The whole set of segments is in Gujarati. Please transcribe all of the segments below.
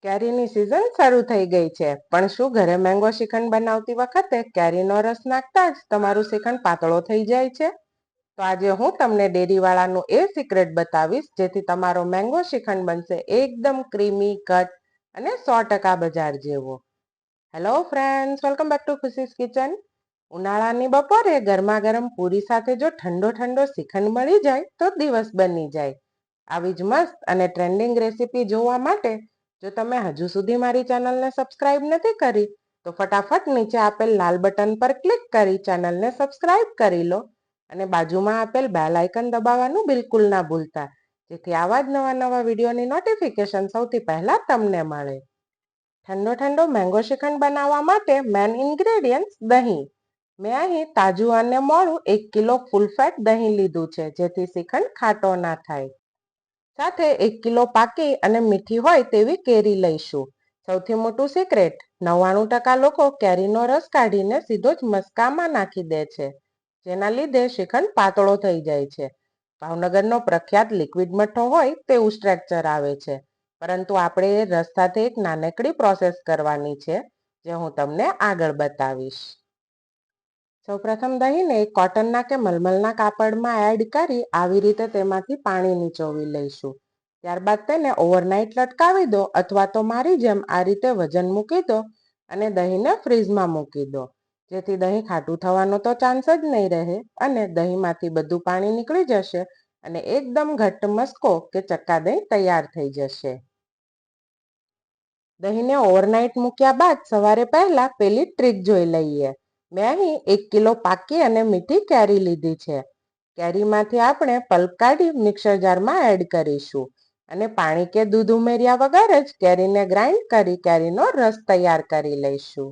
કેરીની સિઝન શરૂ થઈ ગઈ છે, પણ શું ઘરે મેંગો શ્રીખંડ બનાવતી વખતે કેરીનો રસ નાખતા જ તમારું શ્રીખંડ પાતળો થઈ જાય છે? તો આજે હું તમને ડેરીવાળાનું એ સિક્રેટ બતાવીશ, જેથી તમારો મેંગો શ્રીખંડ બનશે એકદમ ક્રીમી, કટ અને 100% બજાર જેવો. Hello friends, welcome back to ખુશીસ kitchen. ઉનાળાની બપોરે ગરમા ગરમ પૂરી સાથે જો ઠંડો ઠંડો શ્રીખંડ મળી જાય તો દિવસ બની જાય. આવી જ મસ્ત અને ટ્રેન્ડિંગ રેસીપી જોવા માટે જો તમે હજુ સુધી મારી ચેનલને સબસ્ક્રાઇબ નથી કરી તો ફટાફટ નીચે આપેલ લાલ બટન પર ક્લિક કરી ચેનલને સબસ્ક્રાઇબ કરી લો અને બાજુમાં આપેલ બેલ આઇકન દબાવવાનું બિલકુલ ના ભૂલતા, જેથી આવા જ નવા નવા વિડીયોની નોટિફિકેશન સૌથી પહેલા તમને મળે. ઠંડો ઠંડો મેંગો શ્રીખંડ બનાવવા માટે મેન ઇન્ગ્રેડિયન્ટ્સ દહીં. મેં અહીં તાજું અને મોળું 1 કિલો ફૂલ ફેટ દહીં લીધું છે, જેથી શ્રીખંડ ખાટો ના થાય. સાથે 1 કિલો પાકી અને મીઠી હોય તેવી કેરી લઈશું. સૌથી મોટું સિક્રેટ, 99% લોકો કેરીનો રસ કાઢીને સીધો જ મસ્કામાં નાખી દે છે, જેના લીધે શ્રીખંડ પાતળો થઈ જાય છે. ભાવનગરનો પ્રખ્યાત લિક્વિડ મઠ્ઠો હોય તેવું સ્ટ્રક્ચર આવે છે, પરંતુ આપણે એ રસ સાથે એક નાનકડી પ્રોસેસ કરવાની છે, જે હું તમને આગળ બતાવીશ. સૌપ્રથમ દહીંને એક કોટનના કે મલમલના કાપડમાં એડ કરી આવી રીતે તેમાંથી પાણી નીચોવી લઈશું. ત્યારબાદ તેને ઓવરનાઇટ લટકાવી દો, અથવા તો મારી જેમ આ રીતે વજન મૂકી દો અને દહીંને ફ્રીઝમાં મૂકી દો, જેથી દહીં ખાટું થવાનો તો ચાન્સ જ નહીં રહે અને દહીંમાંથી બધું પાણી નીકળી જશે અને એકદમ ઘટ્ટ મસ્કો કે ચક્કા દહીં તૈયાર થઈ જશે. દહીંને ઓવરનાઇટ મૂક્યા બાદ સવારે પહેલા પેલી ટ્રીક જોઈ લઈએ. મેં અહીં 1 કિલો પાકી અને મીઠી કેરી લીધી છે. કેરીમાંથી આપણે પલ્પ કાઢી મિક્સર જારમાં એડ કરીશું અને પાણી કે દૂધ ઉમેર્યા વગર જ કેરીને ગ્રાઇન્ડ કરી કેરીનો રસ તૈયાર કરી લઈશું.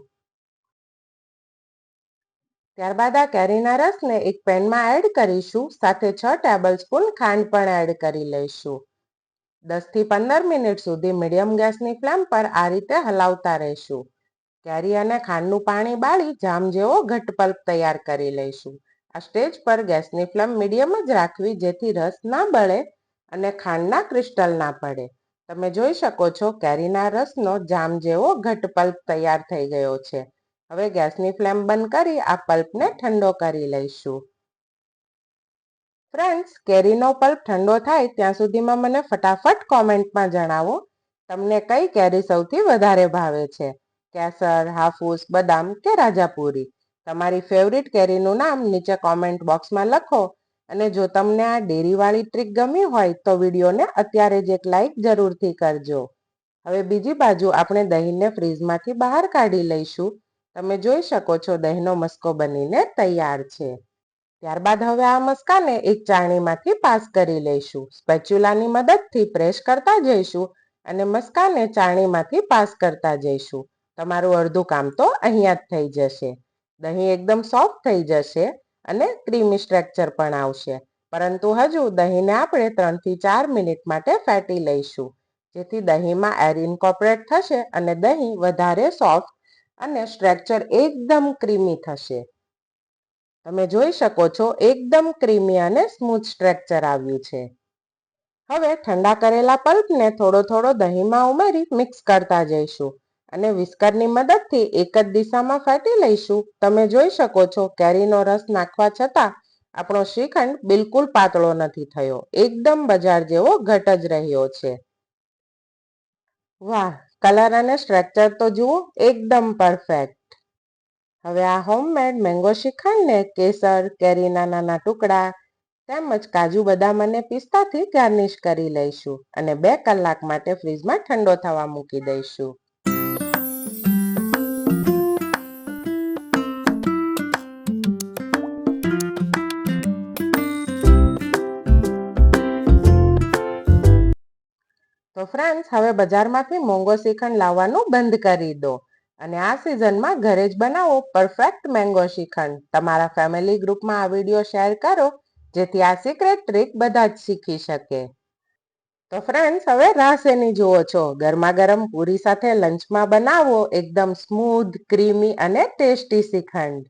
ત્યારબાદ આ કેરીના રસને એક પેનમાં એડ કરીશું. સાથે 6 ટેબલ સ્પૂન ખાંડ પણ એડ કરી લઈશું. 10 થી 15 મિનિટ સુધી મીડિયમ ગેસની ફ્લેમ પર આ રીતે હલાવતા રહીશું. કેરી અને ખાંડનું પાણી બાળી જામ જેવો ઘટ્ટ પલ્પ તૈયાર કરી લઈશું. આ સ્ટેજ પર ગેસની ફ્લેમ મીડિયમ જ રાખવી, જેથી રસ ના બળે અને ખાંડના ક્રિસ્ટલ ના પડે. તમે જોઈ શકો છો કેરીના રસનો જામ જેવો ઘટ્ટ પલ્પ તૈયાર થઈ ગયો છે. હવે ગેસની ફ્લેમ બંધ કરી આ પલ્પને ઠંડો કરી લઈશું. ફ્રેન્ડ્સ, કેરીનો પલ્પ ઠંડો થાય ત્યાં સુધીમાં મને ફટાફટ કોમેન્ટમાં જણાવો, તમને કઈ કેરી સૌથી વધારે ભાવે છે? કેસર, હાફૂસ, બદામ કે રાજાપુરી? તમારી ફેવરિટ કેરીનું નામ નીચે કોમેન્ટ બોક્સમાં લખો. અને જો તમને આ ડેરીવાળી ટ્રીક ગમી હોય તો વિડીયોને અત્યારે જ એક લાઈક જરૂરથી કરજો. હવે બીજી બાજુ આપણે દહીંને ફ્રીઝમાંથી બહાર કાઢી લઈશું. તમે જોઈ શકો છો દહીંનો મસ્કો બનીને તૈયાર છે. ત્યારબાદ હવે આ મસ્કાને એક ચાળણીમાંથી પાસ કરી લઈશું. સ્પેચ્યુલાની મદદથી પ્રેસ કરતા જઈશું અને મસ્કાને ચાળણીમાંથી પાસ કરતા જઈશું. તમારું અડધું કામ તો અહીંયા જ થઈ જશે. દહીં એકદમ સોફ્ટ થઈ જશે અને ક્રીમી સ્ટ્રક્ચર પણ આવશે. પરંતુ હજુ દહીંને આપણે 3 થી 4 મિનિટ માટે ફેટી લઈશું, જેથી દહીંમાં એર ઇન્કોર્પોરેટ થશે અને દહીં વધારે સોફ્ટ અને સ્ટ્રક્ચર એકદમ ક્રીમી થશે. તમે જોઈ શકો છો એકદમ ક્રીમી અને સ્મૂથ સ્ટ્રક્ચર આવ્યું છે. હવે ઠંડા કરેલા પલ્પને થોડો થોડો દહીંમાં ઉમેરી મિક્સ કરતા જઈશું અને વિસ્કરની મદદથી એક જ દિશામાં ફેટી લઈશું. તમે જોઈ શકો છો કેરીનો રસ નાખવા છતાં આપણો શ્રીખંડ બિલકુલ પાતળો નથી થયો, એકદમ બજાર જેવો ઘટ જ રહ્યો છે. વાહ, કલર અને સ્ટ્રક્ચર તો જુઓ, એકદમ પરફેક્ટ. હવે આ હોમમેડ મેંગો શ્રીખંડને કેસર, કેરીના નાના ટુકડા તેમજ કાજુ, બદામ અને પિસ્તાથી ગાર્નિશ કરી લઈશું અને 2 કલાક માટે ફ્રીઝમાં ઠંડો થવા મૂકી દઈશું. તો ફ્રેન્ડ્સ, હવે બજારમાંથી મેંગો શ્રીખંડ લાવવાનું બંધ કરી દો અને આ સિઝનમાં ઘરે જ બનાવો પરફેક્ટ મેંગો શ્રીખંડ. તમારા ફેમિલી ગ્રુપમાં આ વિડીયો શેર કરો, જેથી આ સિક્રેટ ટ્રીક બધા જ શીખી શકે. તો ફ્રેન્ડ્સ, હવે રાહ શેની જુઓ છો? ગરમા ગરમ પૂરી સાથે લંચમાં બનાવો એકદમ સ્મૂધ, ક્રીમી અને ટેસ્ટી શ્રીખંડ.